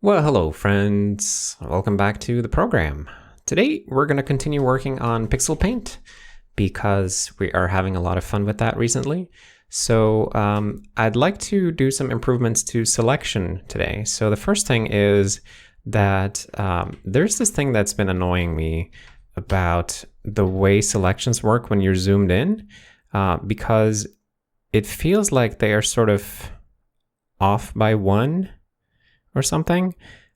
Well, hello friends. Welcome back to the program. Today we're going to continue working on Pixel Paint because we are having a lot of fun with that recently. So I'd like to do some improvements to selection today. So the first thing is that there's this thing that's been annoying me about the way selections work when you're zoomed in, because it feels like they are sort of off by one or something.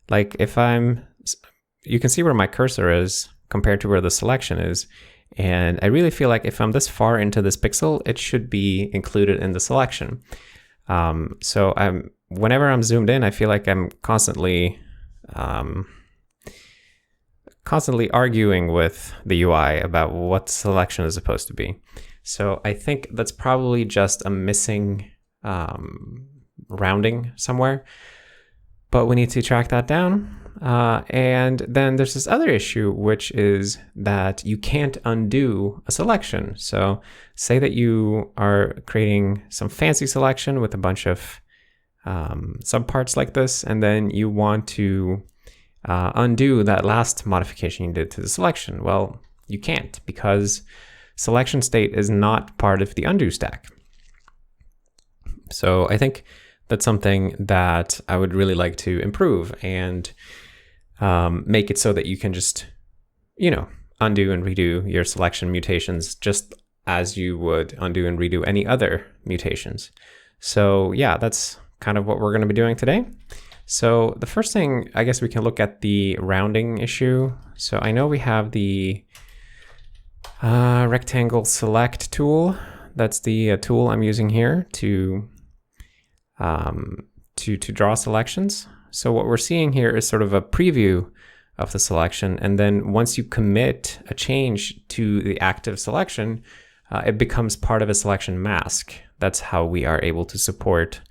Like you can see where my cursor is compared to where the selection is. And I really feel like if I'm this far into this pixel, it should be included in the selection. Whenever I'm zoomed in, I feel like I'm constantly arguing with the UI about what selection is supposed to be. So I think that's probably just a missing rounding somewhere. But we need to track that down. And then there's this other issue, which is that you can't undo a selection. So say that you are creating some fancy selection with a bunch of subparts like this, and then you want to undo that last modification you did to the selection. Well, you can't, because selection state is not part of the undo stack. So I think that's something that I would really like to improve and make it so that you can just, undo and redo your selection mutations just as you would undo and redo any other mutations. So yeah, that's kind of what we're going to be doing today. So the first thing, I guess we can look at the rounding issue. So I know we have the rectangle select tool. That's the tool I'm using here to draw selections. So what we're seeing here is sort of a preview of the selection. And then once you commit a change to the active selection, it becomes part of a selection mask. That's how we are able to support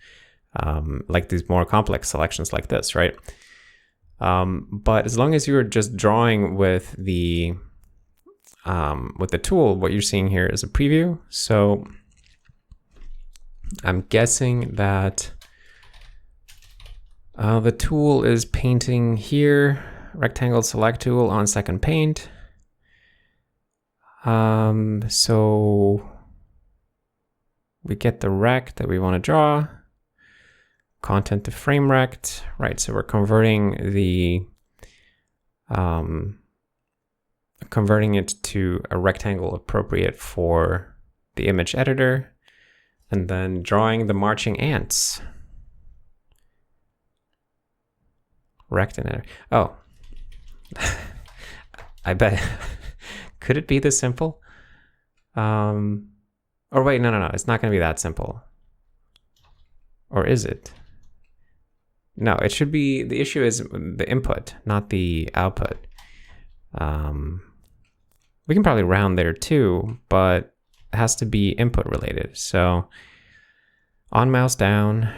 like these more complex selections like this, right? But as long as you're just drawing with the tool, what you're seeing here is a preview. So I'm guessing that the tool is painting here, rectangle select tool on second paint. So we get the rect that we want to draw, content to frame rect, right? So we're converting it to a rectangle appropriate for the image editor. And then drawing the marching ants. Rect and edit. Oh, I bet. Could it be this simple? Or wait, no. It's not going to be that simple. Or is it? No, it should be. The issue is the input, not the output. We can probably round there too, but has to be input related. So on mouse down,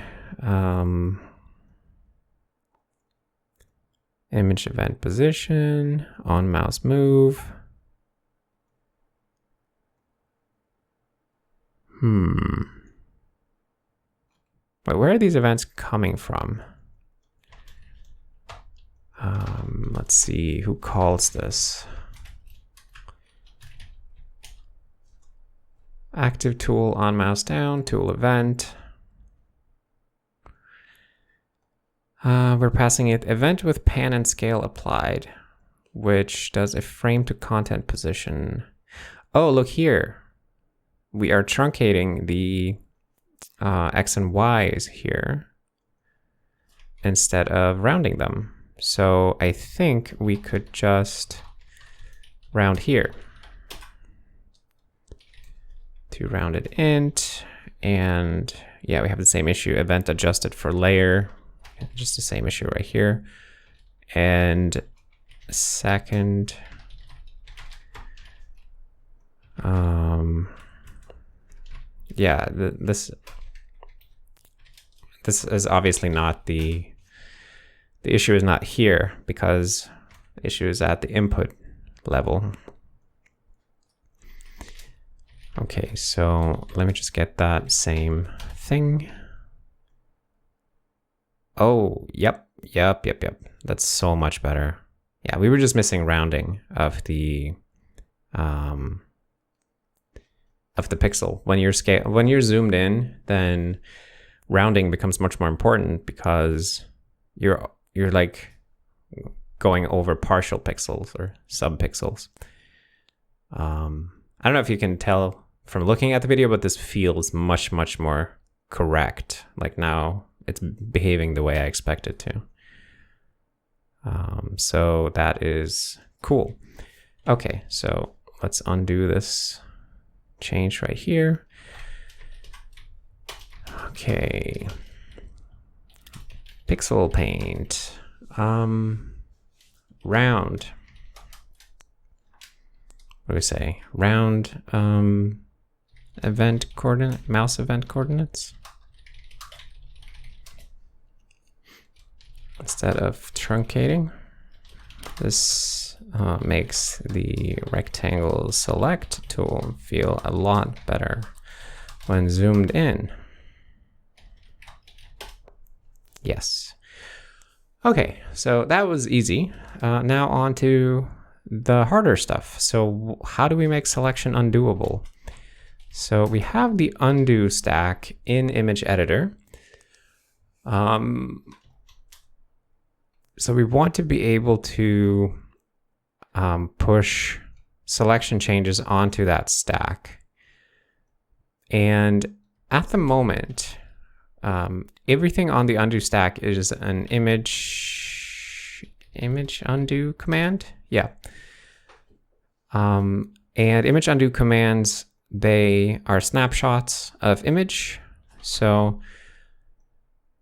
image event position, on mouse move. Wait, where are these events coming from? Let's see, who calls this? Active tool, on mouse down, tool event. We're passing it event with pan and scale applied, which does a frame to content position. Oh, look here. We are truncating the X and Y's here instead of rounding them. So I think we could just round here. To rounded int, and yeah, we have the same issue, event adjusted for layer, just the same issue right here. And second, yeah, this is obviously not the issue is not here, because the issue is at the input level. Okay, so let me just get that same thing. Oh, yep, Yep. That's so much better. Yeah, we were just missing rounding of the pixel. When you're zoomed in, then rounding becomes much more important because you're like going over partial pixels or subpixels. I don't know if you can tell from looking at the video, but this feels much more correct. Like now it's behaving the way I expect it to. So that is cool. Okay, so let's undo this change right here. Okay, pixel paint, round. What do we say? Round event coordinate, mouse event coordinates. Instead of truncating, this makes the rectangle select tool feel a lot better when zoomed in. Yes. Okay, so that was easy. Now on to the harder stuff. So how do we make selection undoable? So we have the undo stack in image editor. So we want to be able to push selection changes onto that stack. And at the moment, everything on the undo stack is an image undo command. Yeah. And image undo commands, they are snapshots of image. So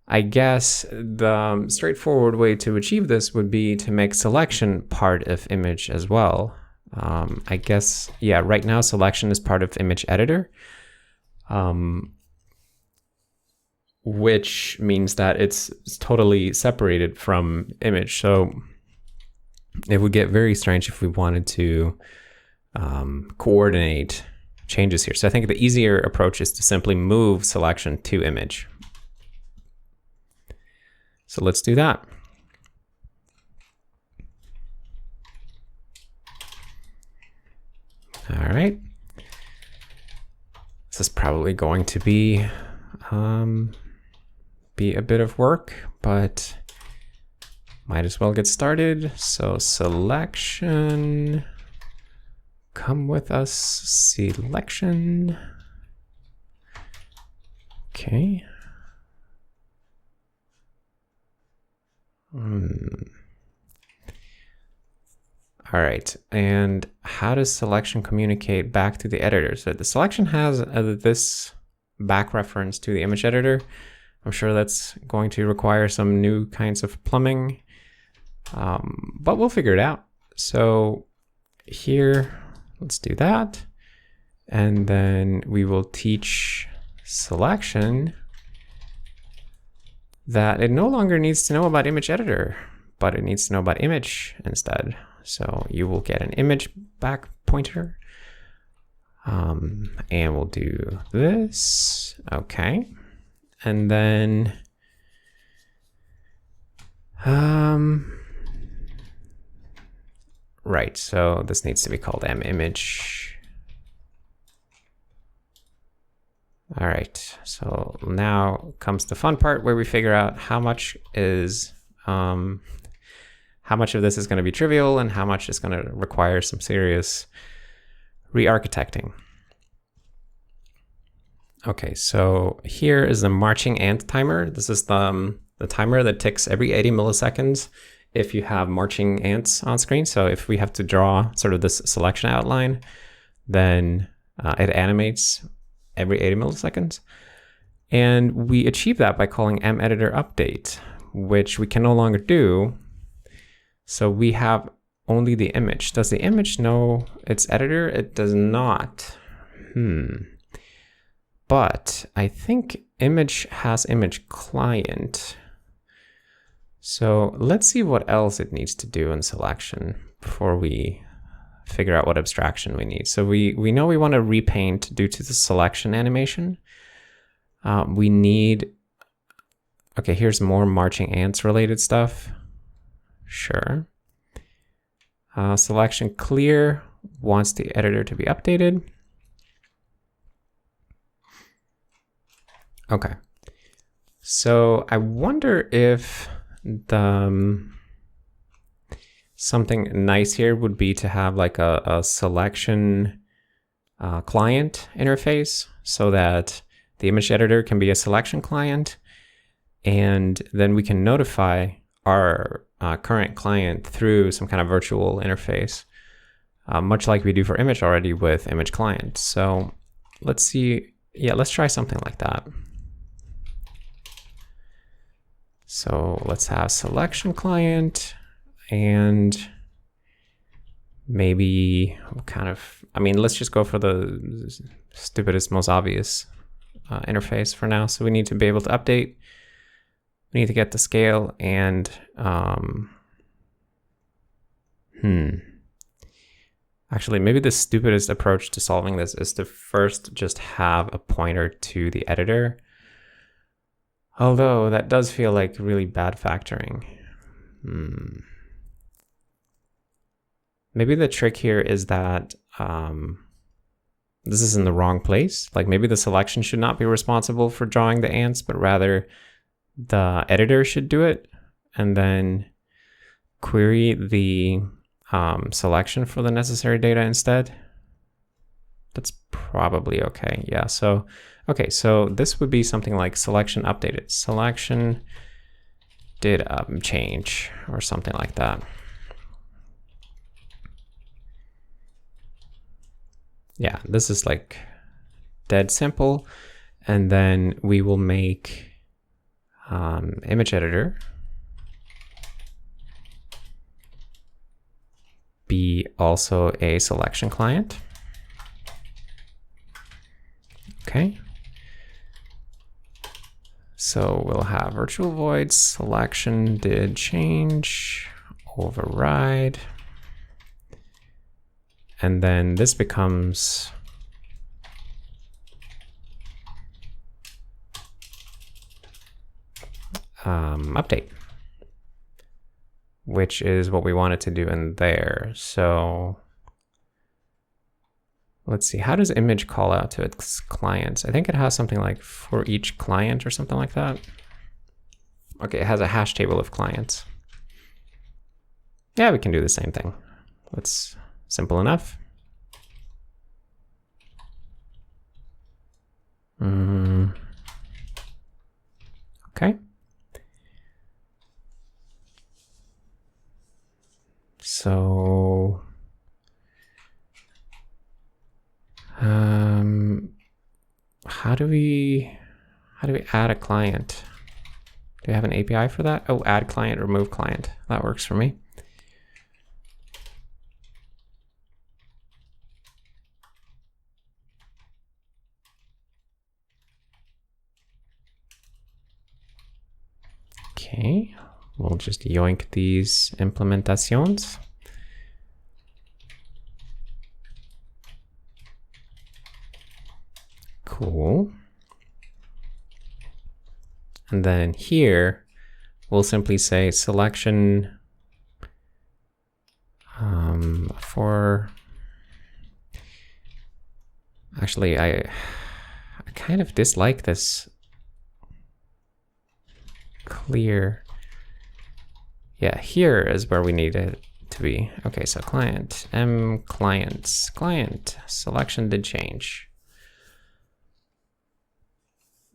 I guess the straightforward way to achieve this would be to make selection part of image as well. I guess, yeah, right now selection is part of image editor, which means that it's totally separated from image. So it would get very strange if we wanted to coordinate changes here. So I think the easier approach is to simply move selection to image. So let's do that. All right. This is probably going to be a bit of work, but might as well get started. So selection, come with us, selection. Okay. All right, and how does selection communicate back to the editor? So the selection has this back reference to the image editor. I'm sure that's going to require some new kinds of plumbing, but we'll figure it out. So here, let's do that. And then we will teach selection that it no longer needs to know about image editor, but it needs to know about image instead. So you will get an image back pointer, and we'll do this. Okay. And then, right, so this needs to be called image. All right, so now comes the fun part where we figure out how much is, how much of this is going to be trivial and how much is going to require some serious re-architecting. Okay, so here is the marching ant timer. This is the timer that ticks every 80 milliseconds if you have marching ants on screen. So if we have to draw sort of this selection outline, then it animates every 80 milliseconds. And we achieve that by calling mEditor update, which we can no longer do. So we have only the image. Does the image know its editor? It does not. But I think image has image client. So let's see what else it needs to do in selection before we figure out what abstraction we need. So we know we want to repaint due to the selection animation. We need Okay, here's more marching ants related stuff. Sure. Selection clear wants the editor to be updated. Okay. So I wonder if the something nice here would be to have like a selection client interface so that the image editor can be a selection client, and then we can notify our current client through some kind of virtual interface, much like we do for image already with image client. So let's see. Yeah, let's try something like that. So let's have selection client, and maybe kind of, I mean, let's just go for the stupidest, most obvious interface for now. So we need to be able to update. We need to get the scale, and actually, maybe the stupidest approach to solving this is to first just have a pointer to the editor. Although that does feel like really bad factoring. Maybe the trick here is that this is in the wrong place. Like maybe the selection should not be responsible for drawing the ants, but rather the editor should do it, and then query the selection for the necessary data instead. That's probably okay. Yeah, so, okay, so this would be something like selection updated. Selection did change or something like that. Yeah, this is like dead simple. And then we will make image editor be also a selection client. Okay. So we'll have virtual void selection did change, override. And then this becomes update, which is what we wanted to do in there. So let's see, how does image call out to its clients? I think it has something like for each client or something like that. Okay, it has a hash table of clients. Yeah, we can do the same thing. That's simple enough. Okay. So how do we add a client? Do we have an API for that? Oh, add client, remove client. That works for me. Okay, we'll just yoink these implementations. Cool. And then here, we'll simply say selection for, actually, I kind of dislike this clear. Yeah, here is where we need it to be. Okay, so client, clients, client, selection did change.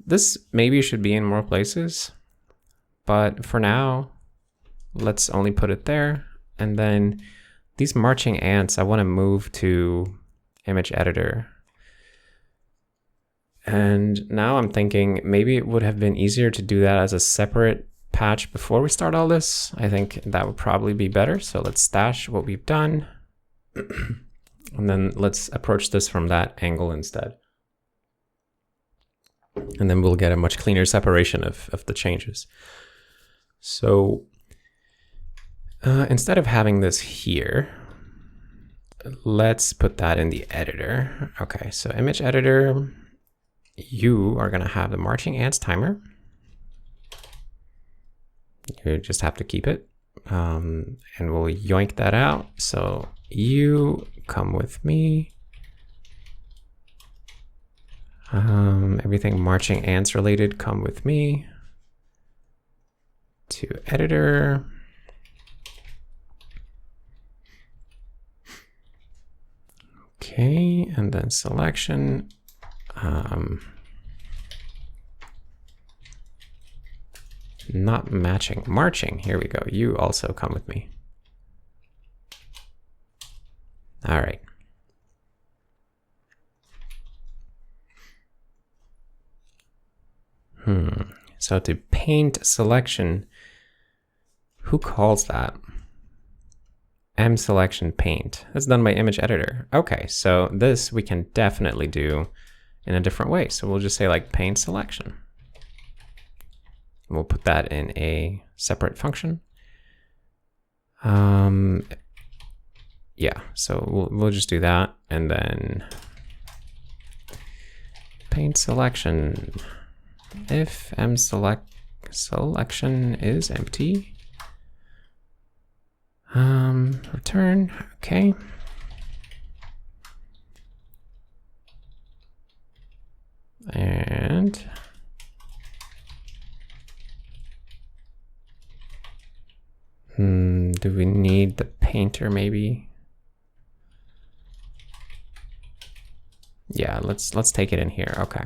This maybe should be in more places, but for now, let's only put it there. And then these marching ants, I want to move to image editor. And now I'm thinking maybe it would have been easier to do that as a separate patch before we start all this. I think that would probably be better. So let's stash what we've done. And then let's approach this from that angle instead. And then we'll get a much cleaner separation of the changes. So instead of having this here, let's put that in the editor. Okay, so image editor, you are going to have the marching ants timer. You just have to keep it. And we'll yoink that out. So you come with me. Everything marching ants related, come with me. To editor. Okay, and then selection. Not matching, marching. Here we go. You also come with me. All right. So to paint selection, who calls that? M selection paint. That's done by image editor. Okay, so this we can definitely do in a different way. So we'll just say like paint selection. We'll put that in a separate function. Yeah, so we'll just do that, and then paint selection. If M selection is empty, return. Okay. And do we need the painter maybe? Yeah, let's take it in here. Okay.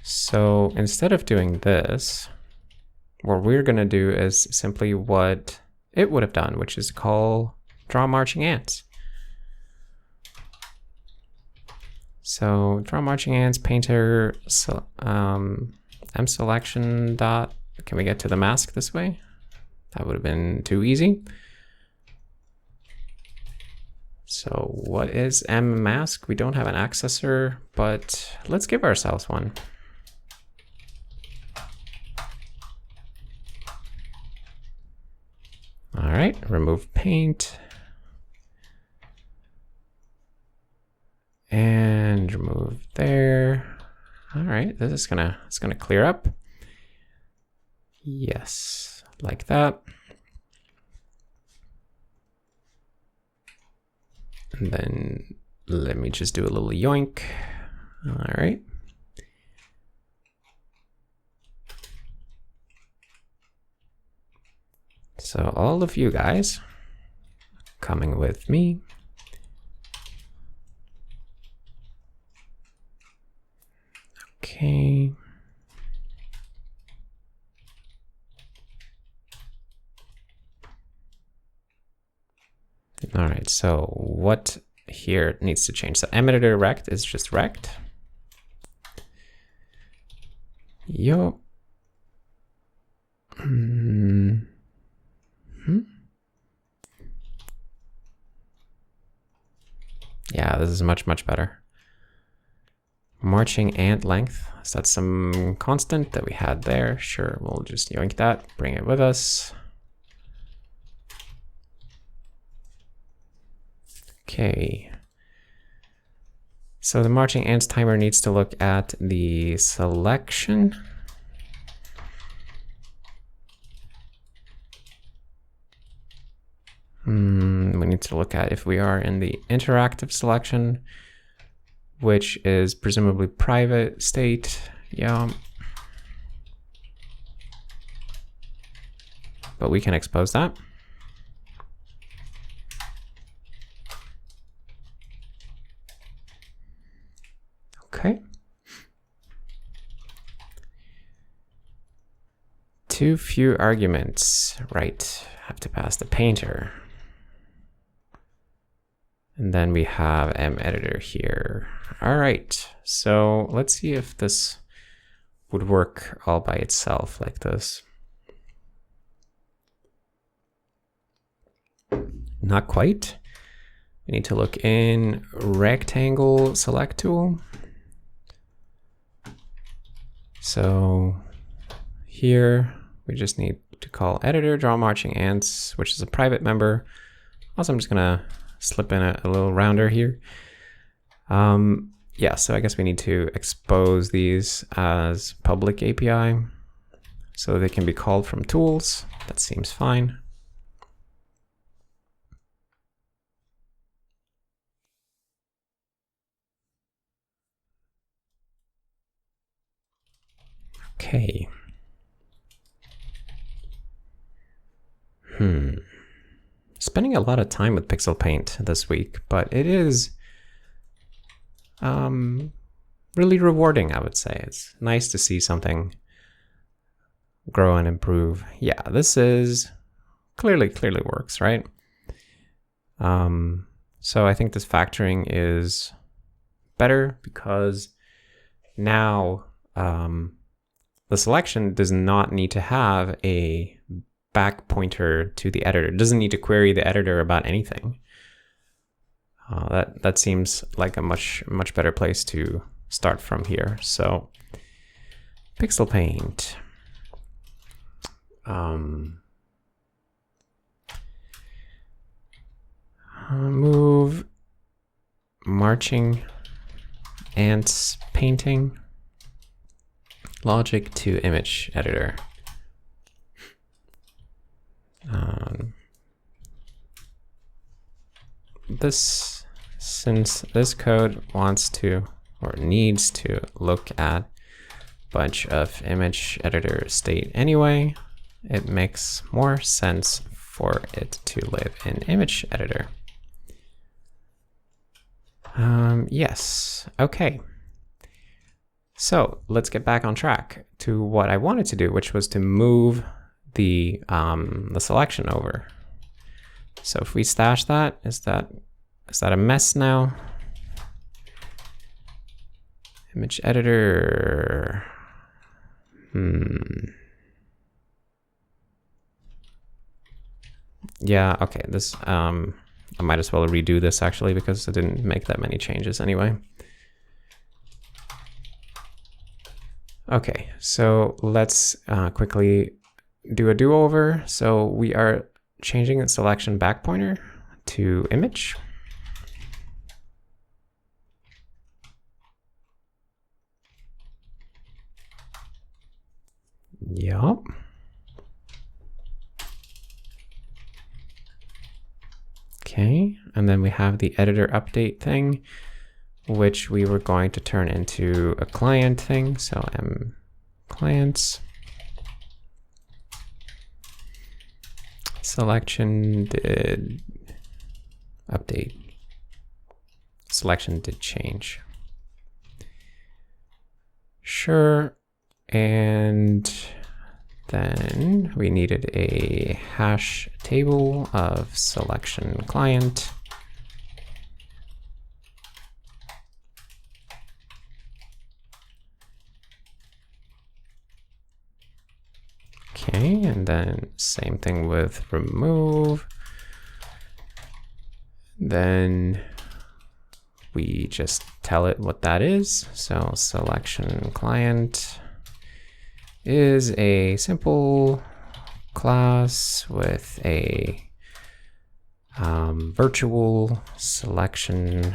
So instead of doing this, what we're going to do is simply what it would have done, which is call draw marching ants. So draw marching ants painter M selection dot. Can we get to the mask this way? That would have been too easy. So what is M mask? We don't have an accessor, but let's give ourselves one. All right, remove paint. And remove there. All right, this is it's gonna clear up. Yes, like that. And then let me just do a little yoink. All right. So all of you guys coming with me. Okay. All right, so what here needs to change? So editor rect is just rect. Yo. Yeah, this is much better. Marching ant length. So that's some constant that we had there. Sure, we'll just yoink that, bring it with us. Okay. So the marching ants timer needs to look at the selection. We need to look at if we are in the interactive selection, which is presumably private state. Yeah. But we can expose that. Okay. Too few arguments. Right. Have to pass the painter. And then we have M editor here. All right. So let's see if this would work all by itself like this. Not quite. We need to look in rectangle select tool. So here we just need to call editor draw marching ants, which is a private member. Also, I'm just gonna slip in a little rounder here. Yeah, so I guess we need to expose these as public API. so they can be called from tools. That seems fine. Okay. Spending a lot of time with Pixel Paint this week, but it is really rewarding, I would say. It's nice to see something grow and improve. Yeah, this is clearly works, right? So I think this factoring is better because now the selection does not need to have a back pointer to the editor. It doesn't need to query the editor about anything. That seems like a much better place to start from here. So Pixel Paint. Move marching ants painting logic to image editor. Since this code wants to or needs to look at a bunch of image editor state anyway, it makes more sense for it to live in image editor. Yes, okay. So let's get back on track to what I wanted to do, which was to move the selection over. So if we stash that, is that a mess now? Image editor. Yeah, okay, this I might as well redo this actually because it didn't make that many changes anyway. Okay, so let's quickly do a do-over. So we are changing the selection back pointer to image. Yup. Okay, and then we have the editor update thing, which we were going to turn into a client thing. So m clients selection did update. Selection did change. Sure. And then we needed a hash table of selection client. Okay, and then same thing with remove. Then we just tell it what that is. So selection client is a simple class with a virtual selection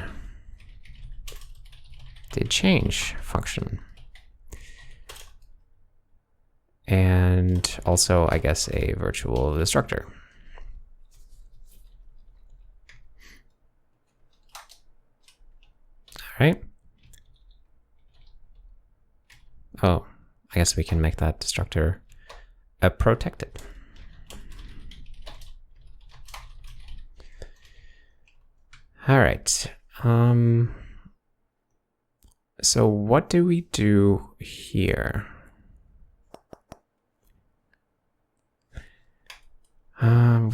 did change function. And also, I guess, a virtual destructor. All right. Oh, I guess we can make that destructor protected. All right. So what do we do here?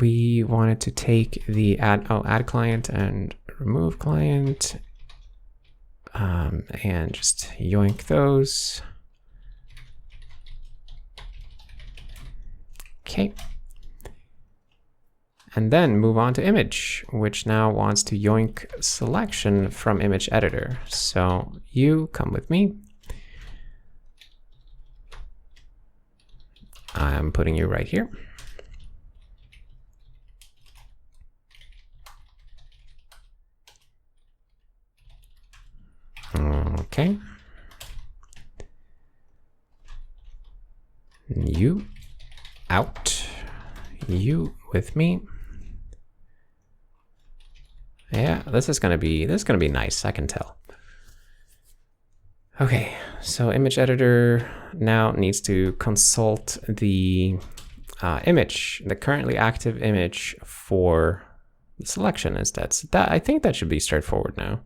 We wanted to take the add client and remove client, and just yoink those. Okay. And then move on to image, which now wants to yoink selection from image editor. So you come with me. I'm putting you right here. Okay. You out. You with me. Yeah, this is gonna be nice, I can tell. Okay, so image editor now needs to consult the image, the currently active image for the selection instead. So that, I think that should be straightforward now.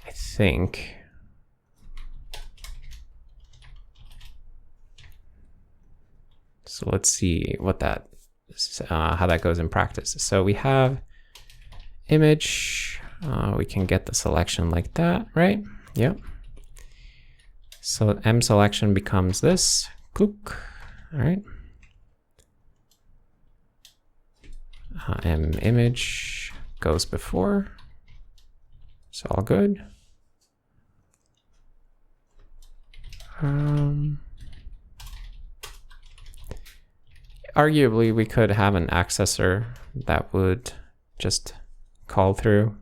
I think. So let's see what that, how that goes in practice. So we have image, we can get the selection like that, right? Yep. So M selection becomes this, Klook. All right. M image goes before, so all good. Arguably, we could have an accessor that would just call through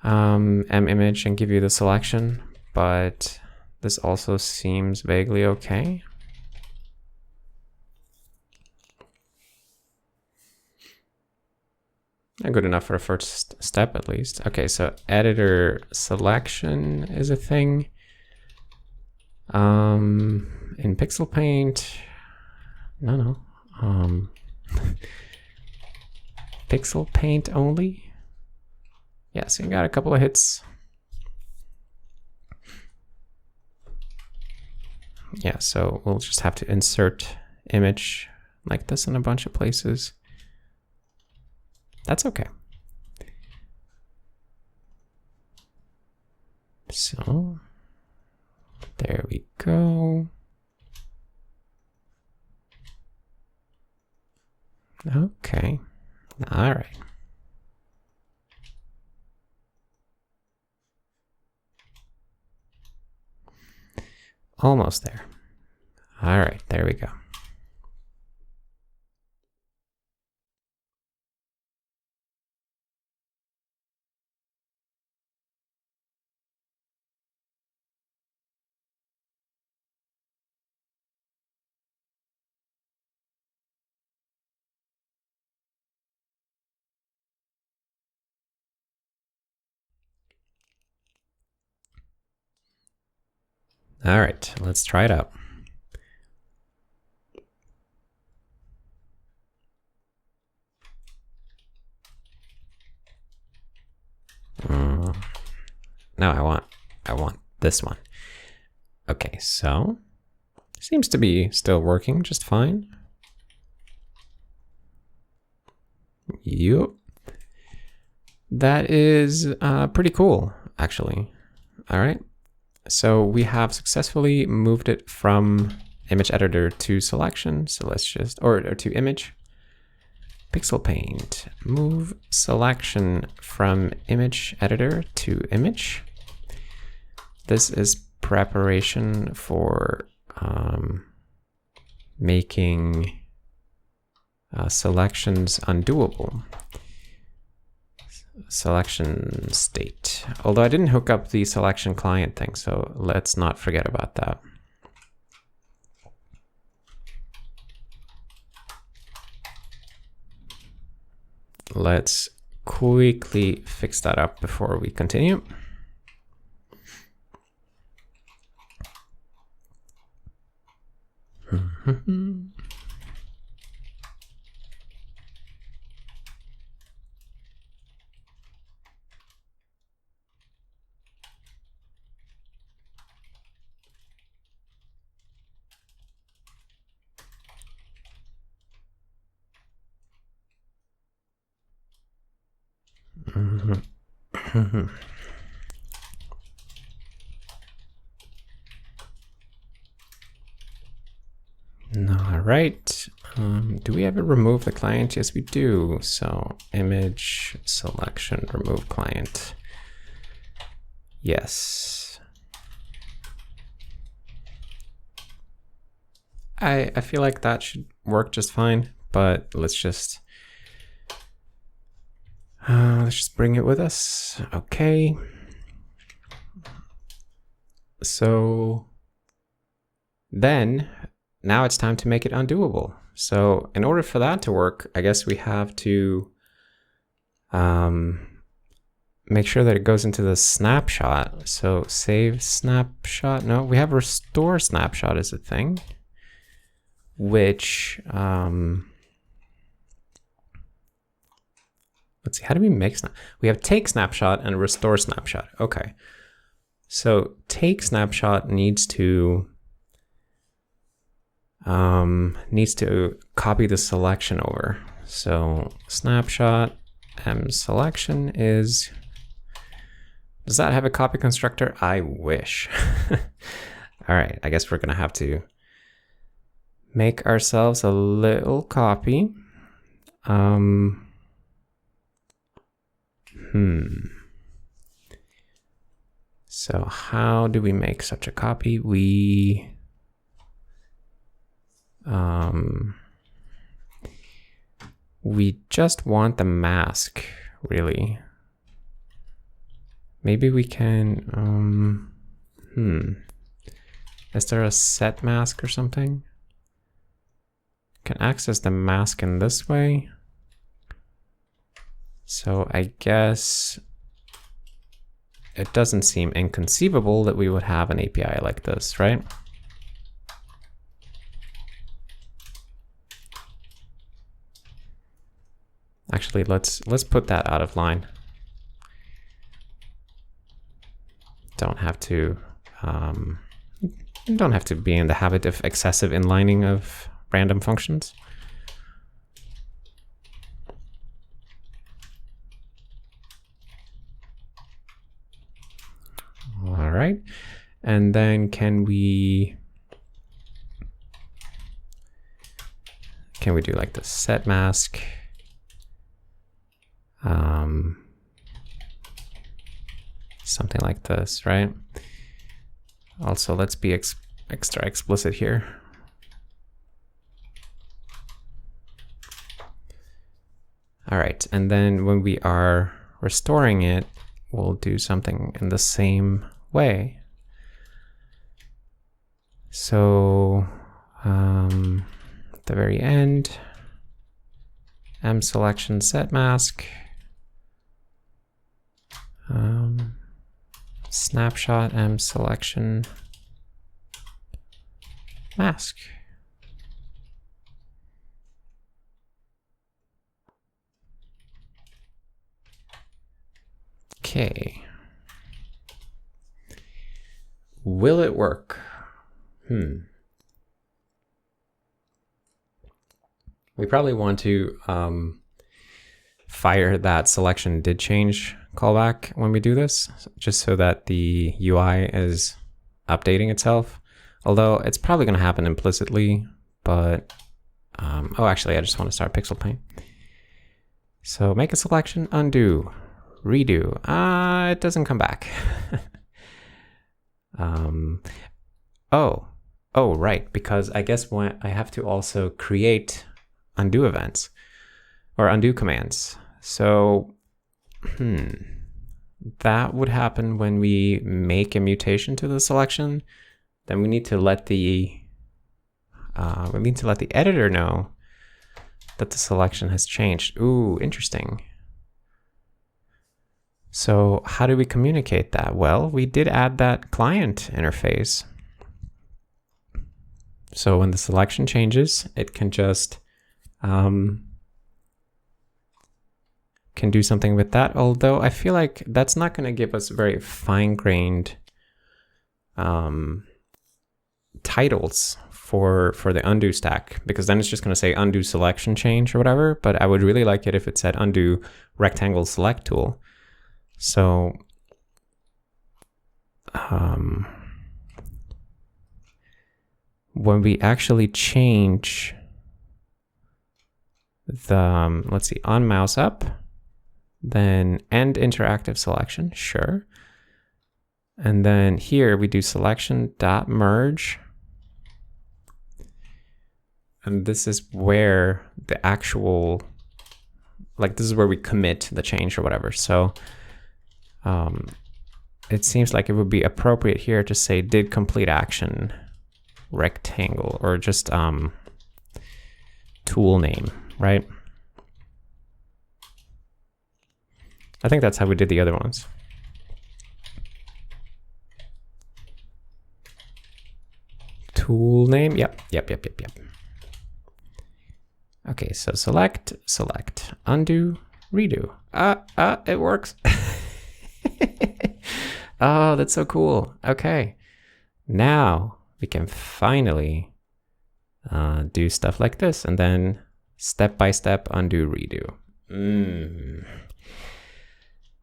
M image and give you the selection, but this also seems vaguely okay. Good enough for a first step, at least. Okay, so editor selection is a thing. In Pixel Paint, no. Pixel Paint only. Yeah, so you got a couple of hits. Yeah, so we'll just have to insert image like this in a bunch of places. That's okay. So there we go. Okay. All right. Almost there. All right, there we go. All right, let's try it out. No, I want this one. Okay, so seems to be still working just fine. Yup. That is pretty cool, actually. All right. So we have successfully moved it from image editor to selection. So let's just, or to image. Pixel Paint, move selection from image editor to image. This is preparation for making selections undoable. Selection state. Although I didn't hook up the selection client thing, so let's not forget about that. Let's quickly fix that up before we continue. All right. Do we ever remove the client? Yes, we do. So image selection, remove client. Yes. I feel like that should work just fine, but let's just bring it with us. Okay. So Then now it's time to make it undoable. So in order for that to work, I guess we have to make sure that it goes into the snapshot. So save snapshot. No, we have restore snapshot as a thing, which let's see, how do we make we have take snapshot and restore snapshot. Okay. So take snapshot needs to copy the selection over. So snapshot selection is, does that have a copy constructor? I wish. All right, I guess we're gonna have to make ourselves a little copy. So how do we make such a copy? We just want the mask, really. Maybe we can, is there a set mask or something? Can access the mask in this way. So I guess it doesn't seem inconceivable that we would have an API like this, right? Actually, let's put that out of line. Don't have to be in the habit of excessive inlining of random functions. All right, and then can we do like the set mask? Something like this, right? Also, let's be extra explicit here. All right, and then when we are restoring it, we'll do something in the same way. So at the very end, selection set mask, snapshot selection mask. Okay. Will it work? We probably want to fire that selection did change callback when we do this, just so that the UI is updating itself. Although it's probably going to happen implicitly, but oh, actually, I just want to start Pixel Paint. So make a selection, undo, redo. It doesn't come back. Oh, right, because I guess when I have to also create undo events or undo commands. So that would happen when we make a mutation to the selection. Then we need to let the editor know that the selection has changed. Ooh, interesting. So how do we communicate that? Well, we did add that client interface. So when the selection changes, it can just can do something with that. Although I feel like that's not going to give us very fine-grained titles for the undo stack, because then it's just going to say undo selection change or whatever. But I would really like it if it said undo rectangle select tool. So when we actually change the, let's see, on mouse up, then end interactive selection, sure. And then here we do selection.merge. And this is where the actual, like this is where we commit the change or whatever. So it seems like it would be appropriate here to say did complete action rectangle, or just tool name, right? I think that's how we did the other ones. Tool name, yep. Okay, so select, undo, redo. It works. Oh, that's so cool. Okay, now we can finally do stuff like this, and then step by step undo, redo.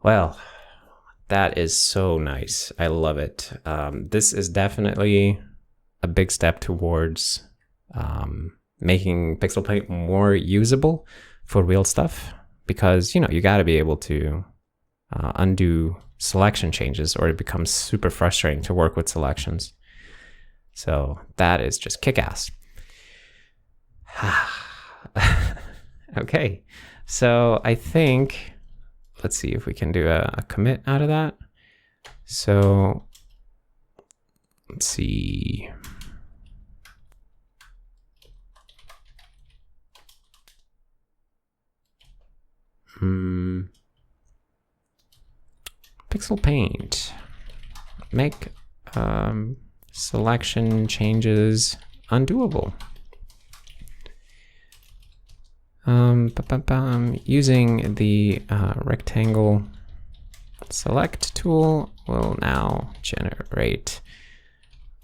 Well, that is so nice. I love it. This is definitely a big step towards making Pixel Paint more usable for real stuff, because you got to be able to undo selection changes, or it becomes super frustrating to work with selections. So that is just kick-ass. Okay, so I think, let's see if we can do a commit out of that. So let's see. Pixel Paint, make selection changes undoable. Using the rectangle select tool will now generate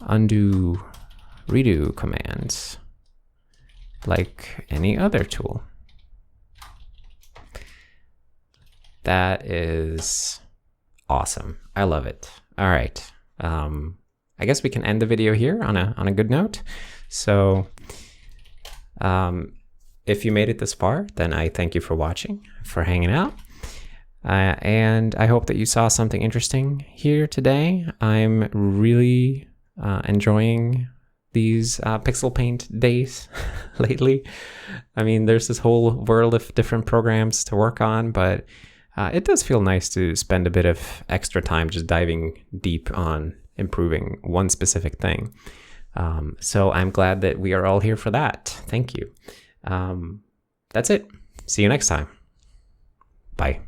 undo, redo commands like any other tool. That is awesome. I love it. All right. I guess we can end the video here on a good note. So if you made it this far, then I thank you for watching, for hanging out. And I hope that you saw something interesting here today. I'm really enjoying these Pixel Paint days lately. I mean, there's this whole world of different programs to work on, but it does feel nice to spend a bit of extra time just diving deep on improving one specific thing. So I'm glad that we are all here for that. Thank you. That's it. See you next time. Bye.